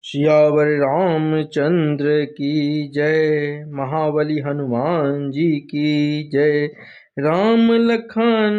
सियावर रामचंद्र की जय। महाबली हनुमान जी की जय। राम लखन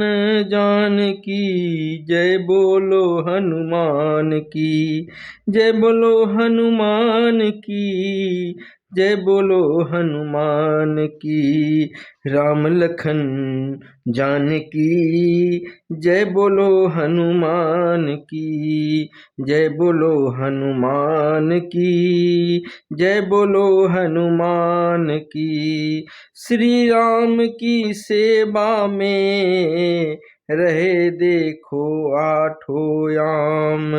जान की जय। बोलो हनुमान की जय। बोलो हनुमान की जय। बोलो हनुमान की। राम लखन जान की जय। बोलो हनुमान की जय। बोलो हनुमान की जय। बोलो हनुमान की। श्री राम की सेवा में रहे देखो आठों याम।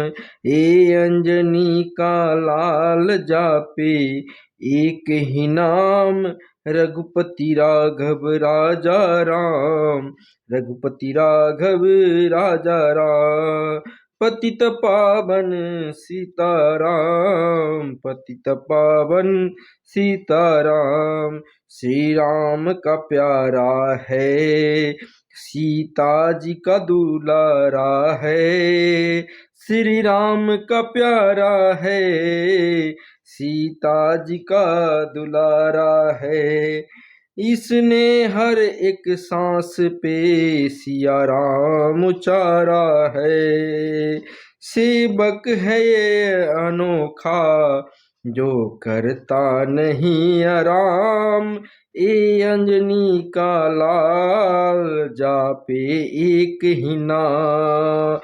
ए अंजनी का लाल जापे एक ही नाम। रघुपति राघव राजा राम। रघुपति राघव राजा राम। पतित पावन सीताराम। पतित पावन सीताराम। श्री राम का प्यारा है सीता जी का दुलारा है। श्री राम का प्यारा है सीता जी का दुलारा है। इसने हर एक सांस पे सिया राम उचारा है। सेवक है ये अनोखा जो करता नहीं आराम। ए अंजनी का लाल जापे एक ही नाम।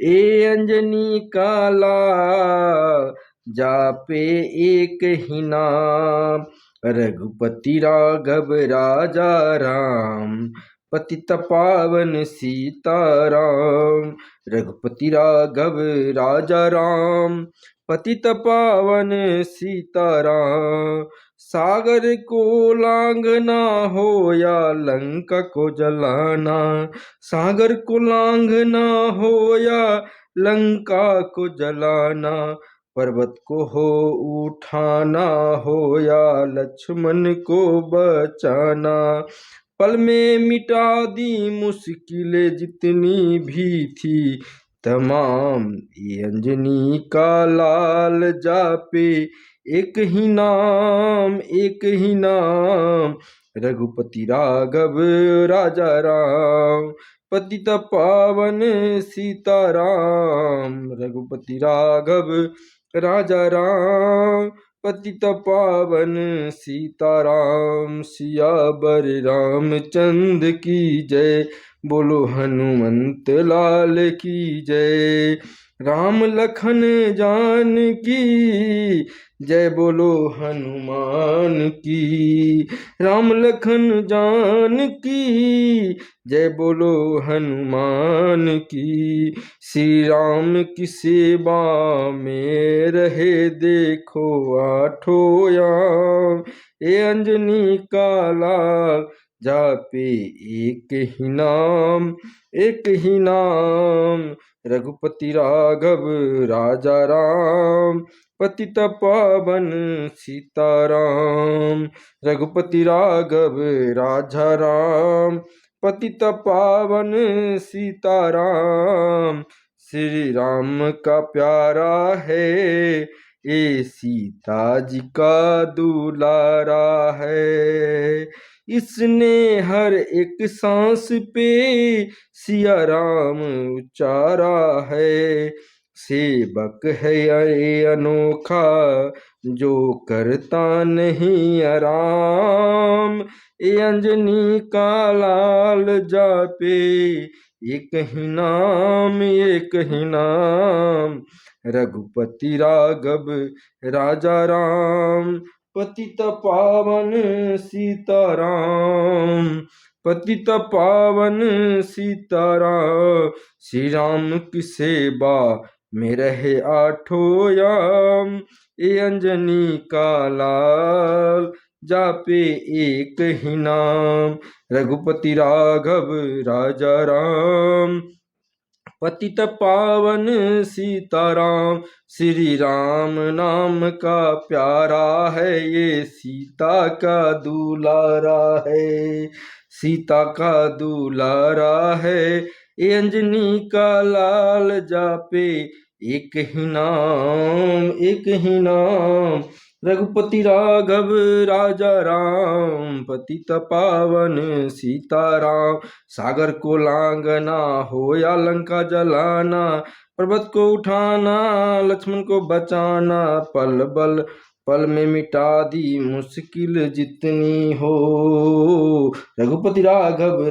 ए अंजनी का लाल जापे एक ही नाम। रघुपति राघव राजा राम। पतित पावन सीताराम। रघुपति राघव राजा राम। पतित पावन सीताराम। सागर को लांघना हो या लंका को जलाना। सागर को लांघना हो या लंका को जलाना। पर्वत को हो उठाना हो या लक्ष्मण को बचाना। पल में मिटा दी मुश्किलें जितनी भी थी तमाम। ये अंजनी का लाल जापे एक ही नाम। एक ही नाम। रघुपति राघव राजा राम। पतित पावन सीताराम। रघुपति राघव राजा राम। पतित पावन सीताराम। सियावर रामचंद्र की जय। बोलो हनुमंत लाल की जय। राम लखन जान की जय। बोलो हनुमान की। राम लखन जान की जय। बोलो हनुमान की। श्री राम की सेवा में रहे देखो आठों याम। ए अंजनी का लाल जापे एक ही नाम। एक ही नाम। रघुपति राघव राजा राम। पतित पावन सीताराम। रघुपति राघव राजा राम। पतित पावन सीताराम। श्री राम का प्यारा है ये सीता जी का दुलारा है। इसने हर एक सांस पे सिया राम उचारा है। सेवक है ये अनोखा जो करता नहीं आराम। ए अंजनी का लाल जापे एक ही नाम। एक ही नाम। रघुपति राघव राजा राम। पतित पावन सीताराम। पतित पावन सीताराम। श्री राम की सेवा में रहे आठों याम। ए अंजनी का लाल जापे एक ही नाम। रघुपति राघव राजा राम। पतित पावन सीताराम। श्री राम नाम का प्यारा है ये सीता का दुलारा है। सीता का दुलारा है। ए अंजनी का लाल जापे एक ही नाम, एक ही नाम, रघुपति राघव राजा राम, पतित पावन सीताराम। सागर को लांगना हो या लंका जलाना, पर्वत को उठाना लक्ष्मण को बचाना, पल में मिटा दी मुश्किल जितनी हो, रघुपति राघव